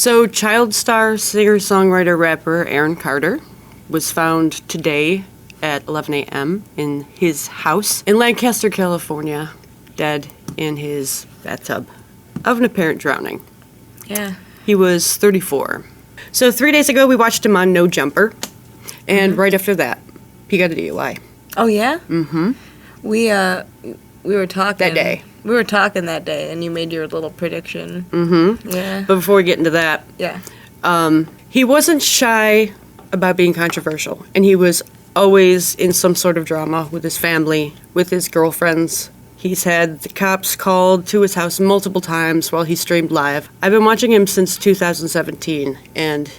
So, child star, singer, songwriter, rapper Aaron Carter was found today at 11 a.m. in his house in Lancaster, California, dead in his bathtub of an apparent drowning. Yeah. He was 34. So 3 days ago, we watched him on No Jumper, and right after that, he got a DUI. Oh, yeah? Mm-hmm. We were talking. That day. We were talking that day, and you made your little prediction. Mm-hmm. Yeah. But before we get into that, Yeah. he wasn't shy about being controversial, and he was always in some sort of drama with his family, with his girlfriends. He's had the cops called to his house multiple times while he streamed live. I've been watching him since 2017, and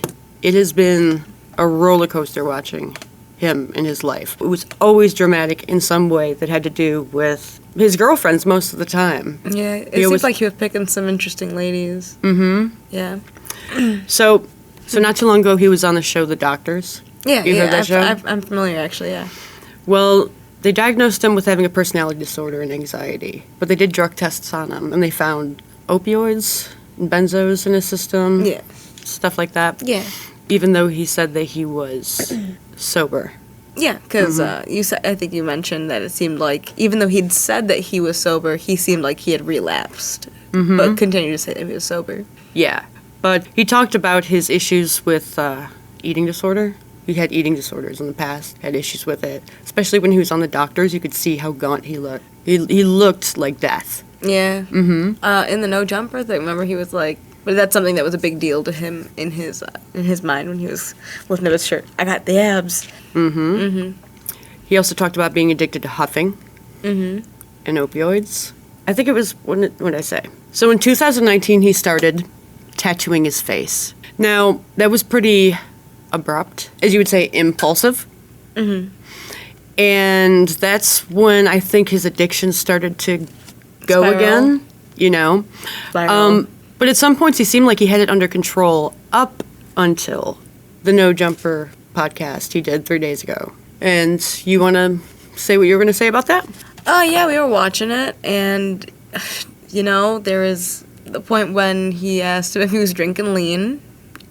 it has been a roller coaster watching him in his life. It was always dramatic in some way that had to do with his girlfriends most of the time. Yeah, it seems like he was picking some interesting ladies. Mm-hmm. Yeah. So not too long ago, he was on the show The Doctors. Yeah, You heard that show? I'm familiar, actually, yeah. Well, they diagnosed him with having a personality disorder and anxiety, but they did drug tests on him, and they found opioids and benzos in his system. Yeah. Stuff like that. Yeah. Even though he said that he was sober. Yeah, because I think you mentioned that it seemed like, even though he'd said that he was sober, he seemed like he had relapsed, but continued to say that he was sober. Yeah. But he talked about his issues with eating disorder. He had eating disorders in the past, had issues with it. Especially when he was on The Doctors, you could see how gaunt he looked. He looked like death. Yeah. Mm-hmm. In the No Jumper thing, remember he was like, but that's something that was a big deal to him in his mind when he was lifting up his shirt. I got the abs. Mm-hmm. Mm-hmm. He also talked about being addicted to huffing and opioids. I think it was, what did I say? So in 2019, he started tattooing his face. Now, that was pretty abrupt, as you would say, impulsive. Mm-hmm. And that's when I think his addiction started to go Spiral. again, you know. Spiral. But at some points he seemed like he had it under control up until the No Jumper podcast he did 3 days ago. And you want to say what you were going to say about that? Oh, yeah, we were watching it, and, there was the point when he asked him if he was drinking lean,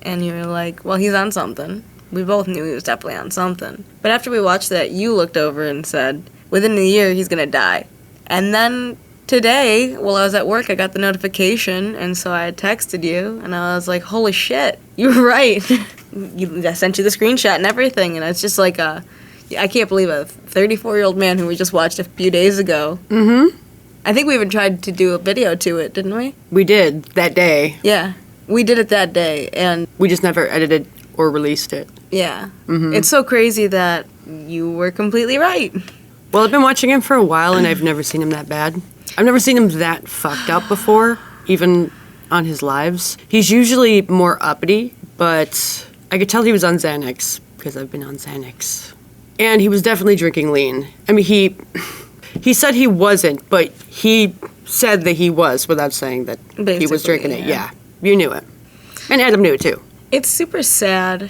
and you were like, well, he's on something. We both knew he was definitely on something. But after we watched that, you looked over and said, within a year, he's going to die. And then today, while I was at work, I got the notification, and so I texted you, and I was like, holy shit, you were right. I sent you the screenshot and everything, and it's just like I can't believe a 34-year-old man who we just watched a few days ago. Mm-hmm. I think we even tried to do a video to it, didn't we? We did, that day. Yeah, we did it that day, and We just never edited or released it. yeah. Mm-hmm. It's so crazy that you were completely right. Well, I've been watching him for a while, and I've never seen him that bad. I've never seen him that fucked up before, even on his lives. He's usually more uppity, but I could tell he was on Xanax, because I've been on Xanax. And he was definitely drinking lean. I mean, he said he wasn't, but he said that he was without saying that he was Basically, drinking it. yeah. Yeah, you knew it. And Adam knew it, too. It's super sad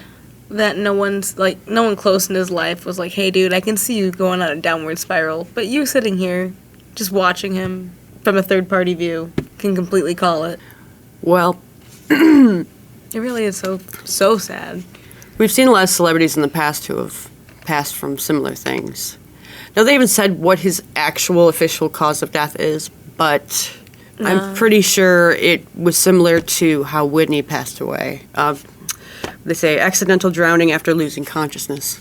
that no one close in his life was like, hey, dude, I can see you going on a downward spiral. But you sitting here, just watching him from a third-party view, can completely call it. Well, It really is so sad. we've seen a lot of celebrities in the past who have passed from similar things. Now, they haven't said what his actual official cause of death is, but I'm pretty sure it was similar to how Whitney passed away. They say accidental drowning after losing consciousness.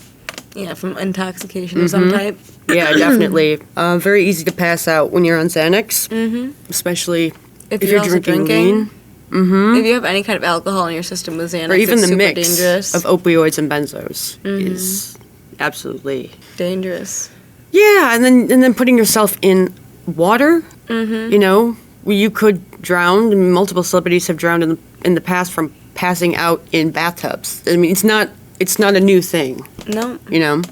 Yeah, from intoxication of some type. Yeah, definitely. Very easy to pass out when you're on Xanax, especially if you're also drinking lean. If you have any kind of alcohol in your system with Xanax, Or even it's the super mix dangerous. of opioids and benzos is absolutely Dangerous. Yeah, and then putting yourself in water, you know, where you could drown. Multiple celebrities have drowned in the past from passing out in bathtubs. I mean, it's not a new thing. No. You know.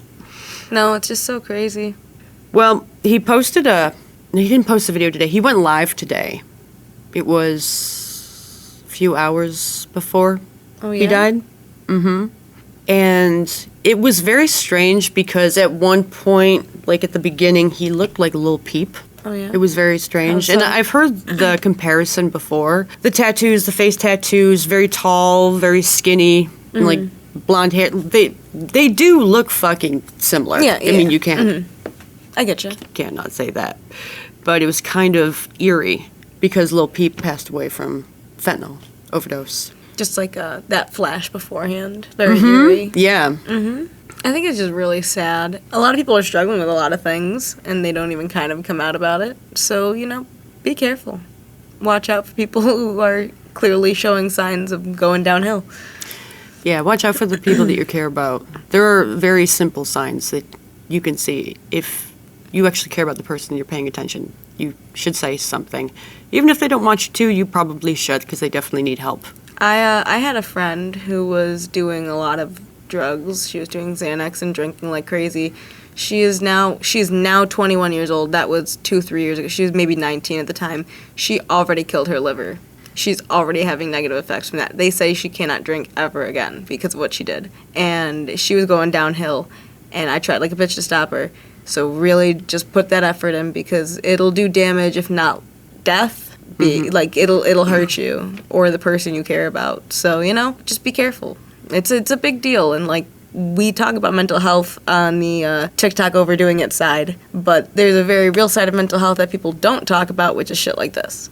No, it's just so crazy. Well, he didn't post a video today. He went live today. It was a few hours before he died. Mm-hmm. And it was very strange because at one point, like at the beginning, he looked like a little peep. Oh, yeah? It was very strange. How And so? I've heard the comparison before. The tattoos, the face tattoos, very tall, very skinny, and like blonde hair. They do look fucking similar. Yeah, I mean, yeah. you can't I get you. can't not say that. But it was kind of eerie because Lil Peep passed away from fentanyl overdose. Just like that flash beforehand. Very eerie. Yeah. I think it's just really sad. A lot of people are struggling with a lot of things, and they don't even kind of come out about it. So, be careful. Watch out for people who are clearly showing signs of going downhill. Yeah, watch out for the people that you care about. There are very simple signs that you can see. If you actually care about the person you're paying attention, you should say something. Even if they don't want you to, you probably should, because they definitely need help. I had a friend who was doing a lot of drugs. She was doing Xanax and drinking like crazy. She's now 21 years old. That was 2-3 years ago. She was maybe 19 at the time. She already killed her liver. She's already having negative effects from that. They say she cannot drink ever again because of what she did. And she was going downhill, and I tried like a bitch to stop her. So really just put that effort in, because it'll do damage, if not death. Like it'll hurt you or the person you care about. So, just be careful. It's a big deal, and like we talk about mental health on the TikTok overdoing it side, but there's a very real side of mental health that people don't talk about, which is shit like this.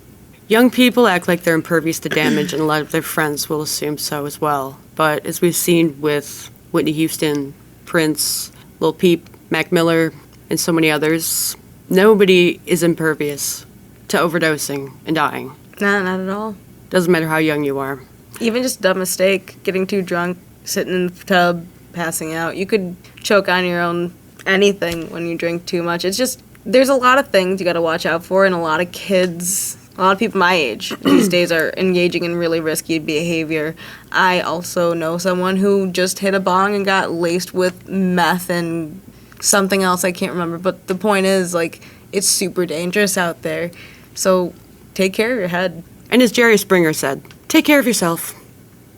Young people act like they're impervious to damage, and a lot of their friends will assume so as well. But as we've seen with Whitney Houston, Prince, Lil Peep, Mac Miller, and so many others, nobody is impervious to overdosing and dying. Nah, not at all. Doesn't matter how young you are. Even just a dumb mistake, getting too drunk, sitting in the tub, passing out. You could choke on your own anything when you drink too much. It's just, there's a lot of things you got to watch out for, and a lot of kids, a lot of people my age these days are engaging in really risky behavior. I also know someone who just hit a bong and got laced with meth and something else I can't remember. But the point is, like, it's super dangerous out there. So take care of your head. And as Jerry Springer said, take care of yourself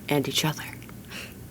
and each other.